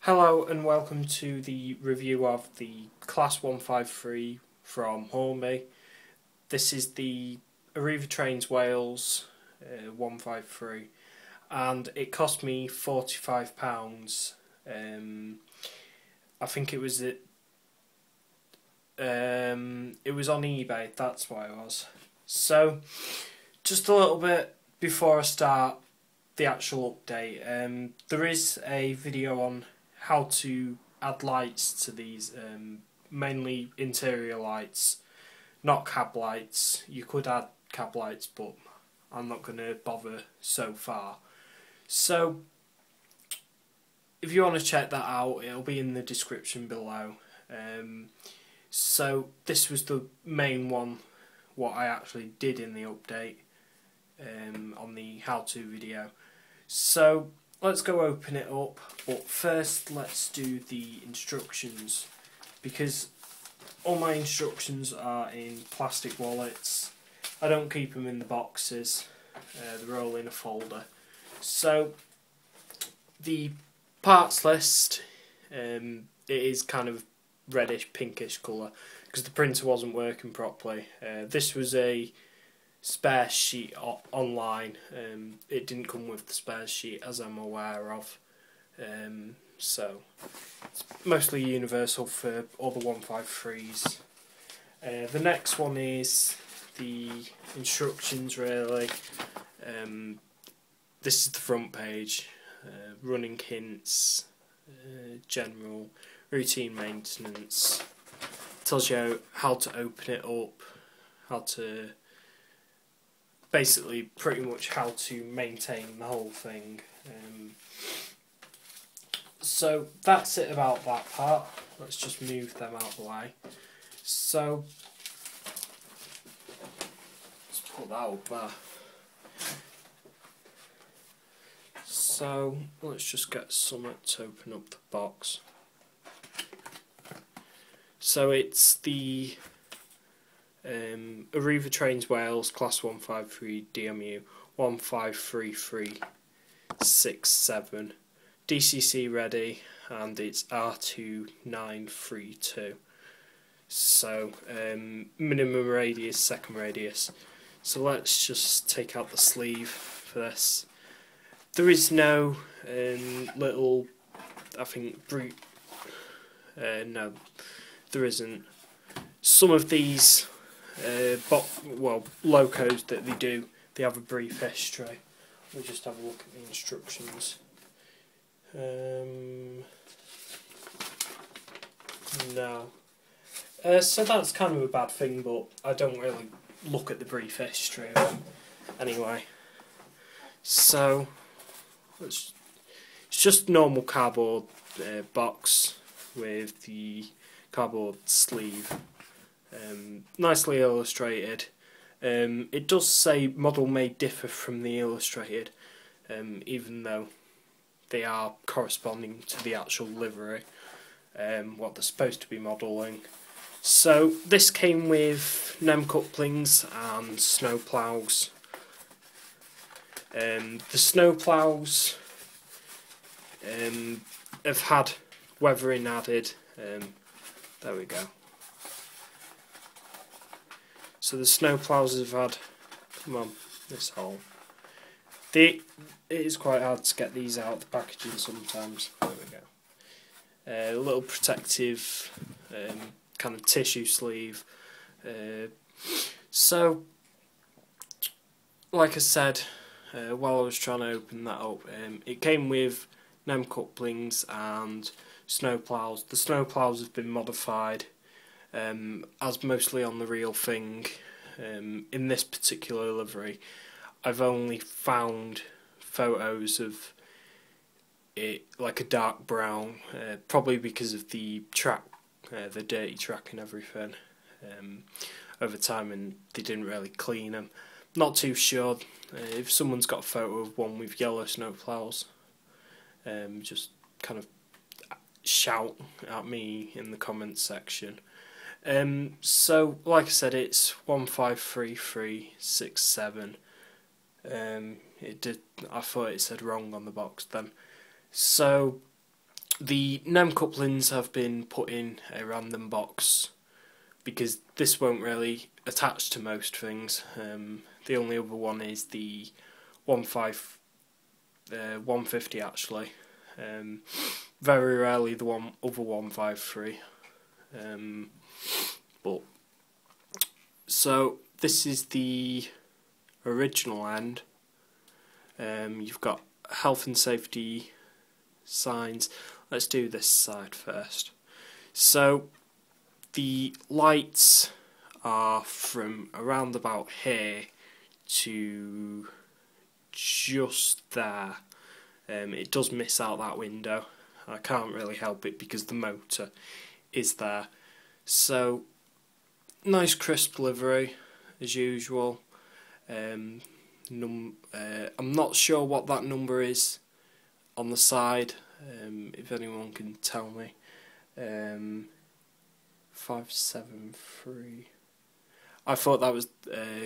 Hello and welcome to the review of the Class 153 from Hornby. This is the Arriva Trains Wales 153 and it cost me £45. I think it was on eBay, that's why it was. So just a little bit before I start the actual update, there is a video on how to add lights to these, mainly interior lights, not cab lights. You could add cab lights, but I'm not going to bother so far. So if you want to check that out, it'll be in the description below. So this was the main one, what I actually did in the update, on the how-to video. So let's go open it up, but first let's do the instructions, because all my instructions are in plastic wallets. I don't keep them in the boxes, they're all in a folder. So the parts list, it is kind of reddish pinkish colour because the printer wasn't working properly. This was a spare sheet online. It didn't come with the spare sheet, as I'm aware of, so it's mostly universal for all the 153s. The next one is the instructions, really. This is the front page, running hints, general, routine maintenance. Tells you how to open it up, how to basically pretty much how to maintain the whole thing. So that's it about that part. Let's just move them out of the way. So let's put that up there. So let's just get something to open up the box. So it's the Arriva Trains Wales Class 153 DMU 153367, DCC ready, and it's R2932. So minimum radius, second radius. So let's just take out the sleeve for this. There is no little, I think, no, there isn't. Some of these locos that they have a brief history. We'll just have a look at the instructions. No. So that's kind of a bad thing, but I don't really look at the brief history of them anyway. So it's just normal cardboard box with the cardboard sleeve. Nicely illustrated. It does say model may differ from the illustrated, even though they are corresponding to the actual livery, what they're supposed to be modelling. So this came with NEM couplings and snow ploughs. The snow ploughs have had weathering added. There we go. So the snow ploughs have had, come on, this hole. It is quite hard to get these out of the packaging sometimes. There we go. A little protective kind of tissue sleeve. So, like I said, while I was trying to open that up, it came with NEM couplings and snow ploughs. The snow ploughs have been modified, as mostly on the real thing. In this particular livery, I've only found photos of it like a dark brown, probably because of the track, the dirty track and everything, over time, and they didn't really clean them. Not too sure. If someone's got a photo of one with yellow snow ploughs, just kind of shout at me in the comments section. So like I said, it's 153367. I thought it said wrong on the box then. So The NEM couplings have been put in a random box because this won't really attach to most things. The only other one is the 150 actually. Very rarely the other 153. But so this is the original end. You've got health and safety signs. Let's do this side first. So the lights are from around about here to just there. It does miss out that window. I can't really help it because the motor is there. So nice crisp livery as usual. I'm not sure what that number is on the side. If anyone can tell me. 573. I thought that was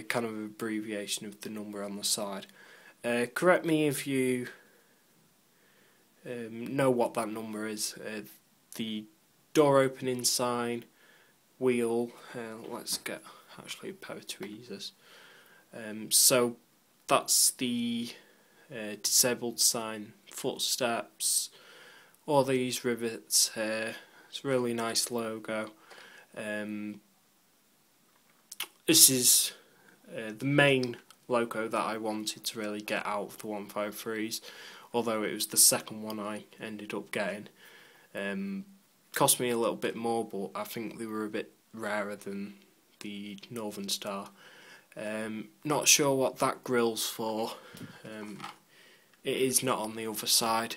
kind of an abbreviation of the number on the side. Correct me if you know what that number is. The door opening sign, wheel. Let's get actually a pair of tweezers. So that's the disabled sign, footsteps, all these rivets here. It's a really nice logo. This is the main logo that I wanted to really get out of the 153s, although it was the second one I ended up getting. Cost me a little bit more, but I think they were a bit rarer than the Northern Star. Not sure what that grill's for. It is not on the other side.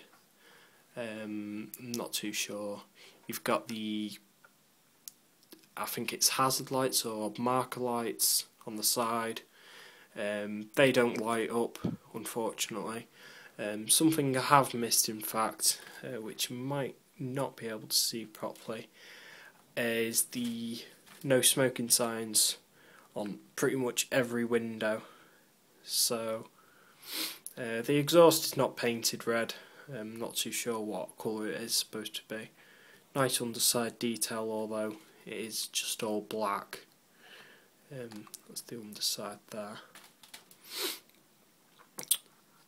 I'm not too sure. You've got the, I think it's hazard lights or marker lights on the side. They don't light up, unfortunately. Something I have missed, in fact, which you might not be able to see properly, is the no smoking signs on pretty much every window. So the exhaust is not painted red. I'm not too sure what colour it is supposed to be. Nice underside detail, although it is just all black. That's the underside there.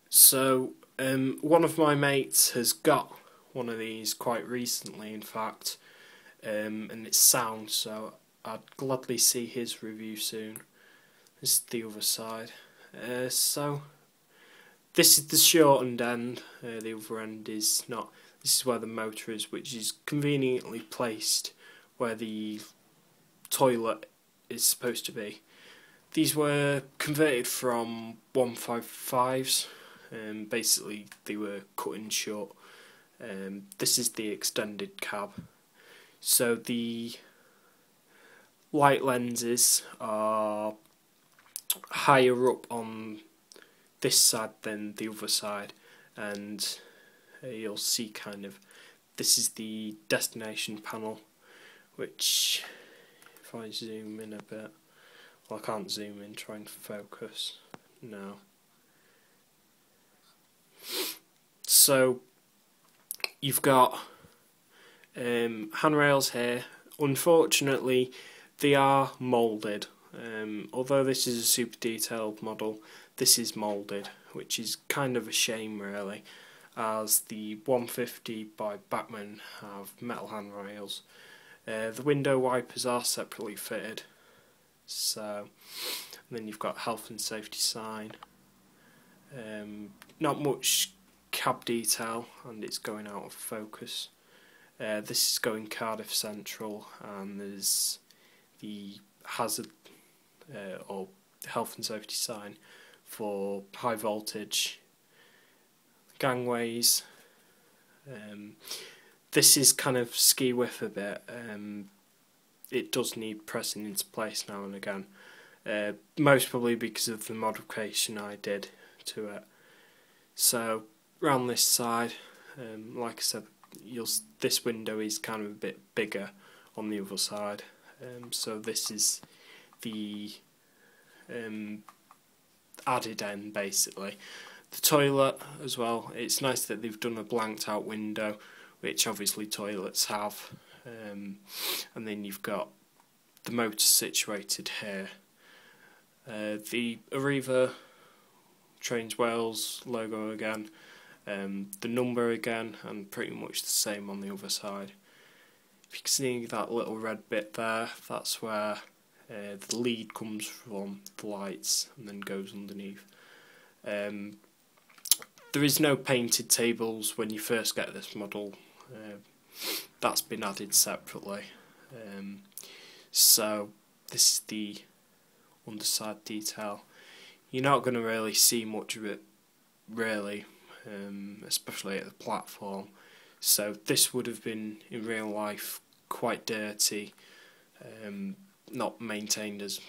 So one of my mates has got one of these quite recently, in fact, and it's sound, so I'd gladly see his review soon. This is the other side. So this is the shortened end. The other end is not. This is where the motor is, which is conveniently placed where the toilet is supposed to be. These were converted from 155s. Basically, they were cut in short. This is the extended cab. So the light lenses are higher up on this side than the other side, and you'll see kind of, this is the destination panel, which if I zoom in a bit, well, I can't zoom in, try and focus now. So you've got handrails here. Unfortunately, they are moulded. Although this is a super detailed model, this is moulded, which is kind of a shame really, as the 150 by Bachmann have metal handrails. The window wipers are separately fitted. So, and then you've got health and safety sign. Not much cab detail, and it's going out of focus. This is going Cardiff Central, and there's the hazard or health and safety sign for high voltage gangways. This is kind of ski whiff a bit. It does need pressing into place now and again, most probably because of the modification I did to it. So around this side, like I said, this window is kind of a bit bigger on the other side. So this is the added end basically. The toilet as well, it's nice that they've done a blanked out window which obviously toilets have, and then you've got the motor situated here. The Arriva Trains Wales logo again, the number again, and pretty much the same on the other side. If you can see that little red bit there, that's where the lead comes from, the lights, and then goes underneath. There is no painted tables when you first get this model. That's been added separately. So this is the underside detail. You're not going to really see much of it, really, especially at the platform. So this would have been in real life quite dirty, not maintained as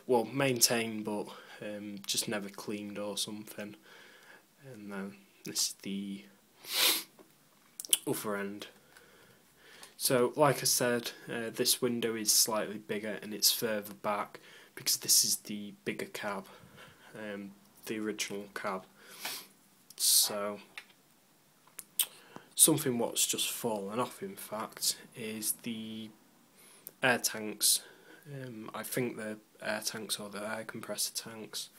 well, maintained but just never cleaned or something. And then this is the other end. So like I said, this window is slightly bigger and it's further back because this is the bigger cab, the original cab. So something what's just fallen off, in fact, is the air tanks. I think the air tanks or the air compressor tanks.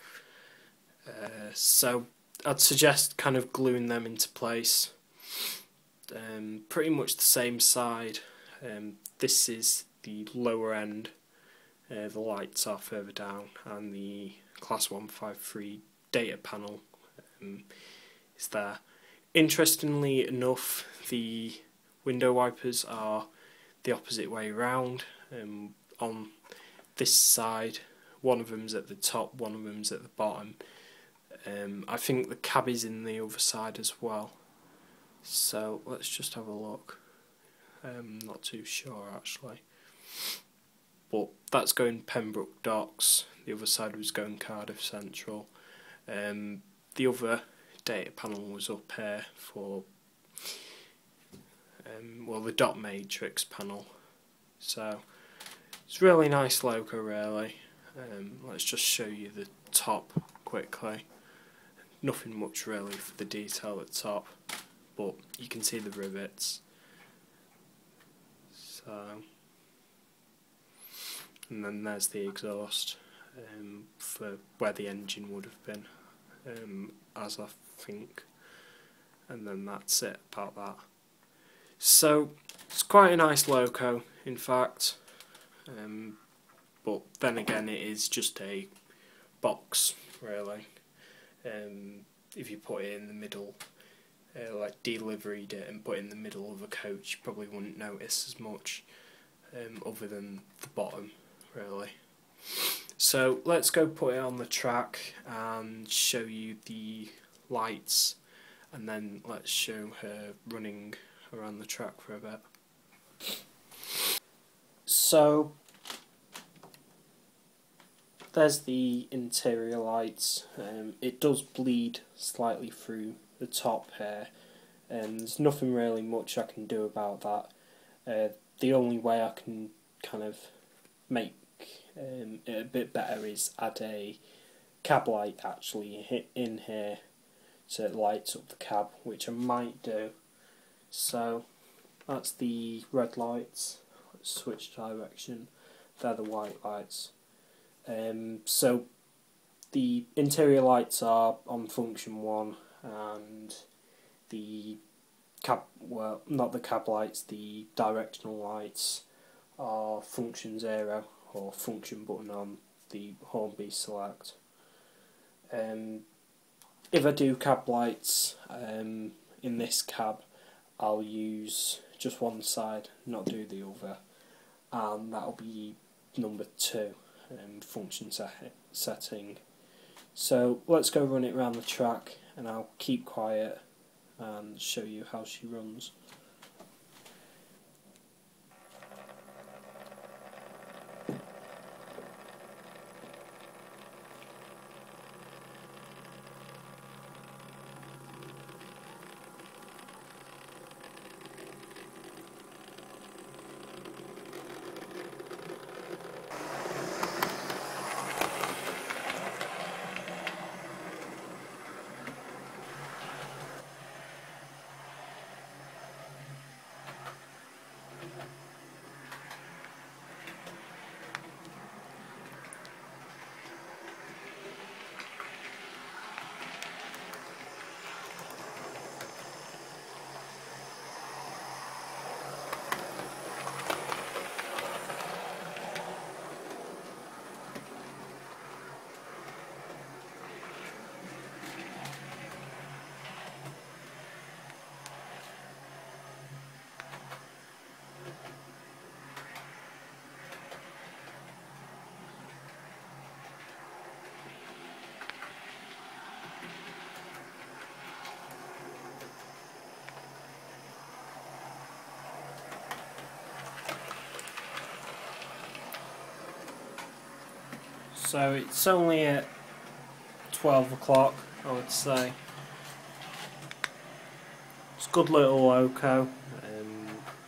So I'd suggest kind of gluing them into place. Pretty much the same side. This is the lower end. The lights are further down, and the Class 153 data panel is there. Interestingly enough, the window wipers are the opposite way around. On this side, one of them's at the top, one of them's at the bottom. I think the cab is in the other side as well. So let's just have a look. Not too sure actually. But that's going Pembroke Docks. The other side was going Cardiff Central. The other data panel was up here for well, the dot matrix panel. So it's a really nice logo, really. Let's just show you the top quickly. Nothing much really for the detail at the top, but you can see the rivets. So, and then there's the exhaust for where the engine would have been, as I think, and then that's it about that. So it's quite a nice logo, in fact, but then again it is just a box, really. If you put it in the middle, like deliveried it and put it in the middle of a coach, you probably wouldn't notice as much, other than the bottom, really. So let's go put it on the track and show you the lights, and then let's show her running around the track for a bit. So there's the interior lights. It does bleed slightly through the top here, and there's nothing really much I can do about that. The only way I can kind of make it a bit better is add a cab light actually in here so it lights up the cab, which I might do. So that's the red lights. Let's switch direction. They're the white lights. So the interior lights are on function 1, and the cab, well, not the cab lights, the directional lights are function 0, or function button on the Hornby Select. If I do cab lights in this cab, I'll use just one side, not do the other, and that'll be number 2. Function setting. So let's go run it around the track, and I'll keep quiet and show you how she runs. So it's only at 12 o'clock, I would say. It's a good little loco.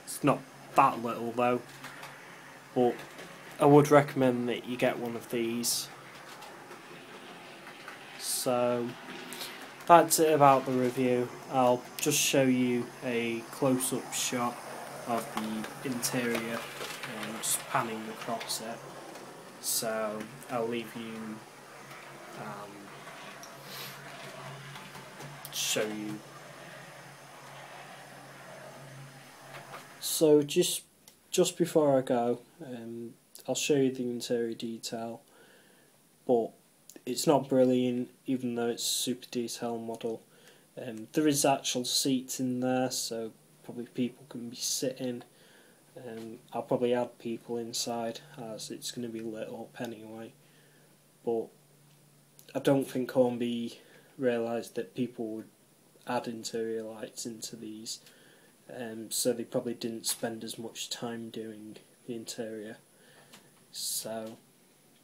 It's not that little though, but I would recommend that you get one of these. So that's it about the review. I'll just show you a close-up shot of the interior, just panning across it. So I'll leave you show you. So just before I go, I'll show you the interior detail, but it's not brilliant even though it's a super detailed model. There is actual seats in there, so probably people can be sitting. I'll probably add people inside as it's going to be lit up anyway, but I don't think Hornby realised that people would add interior lights into these, so they probably didn't spend as much time doing the interior. So,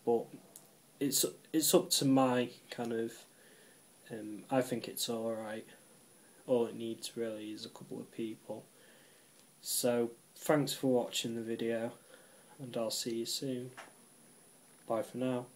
but it's up to my kind of, I think it's alright. All it needs really is a couple of people. So thanks for watching the video, and I'll see you soon. Bye for now.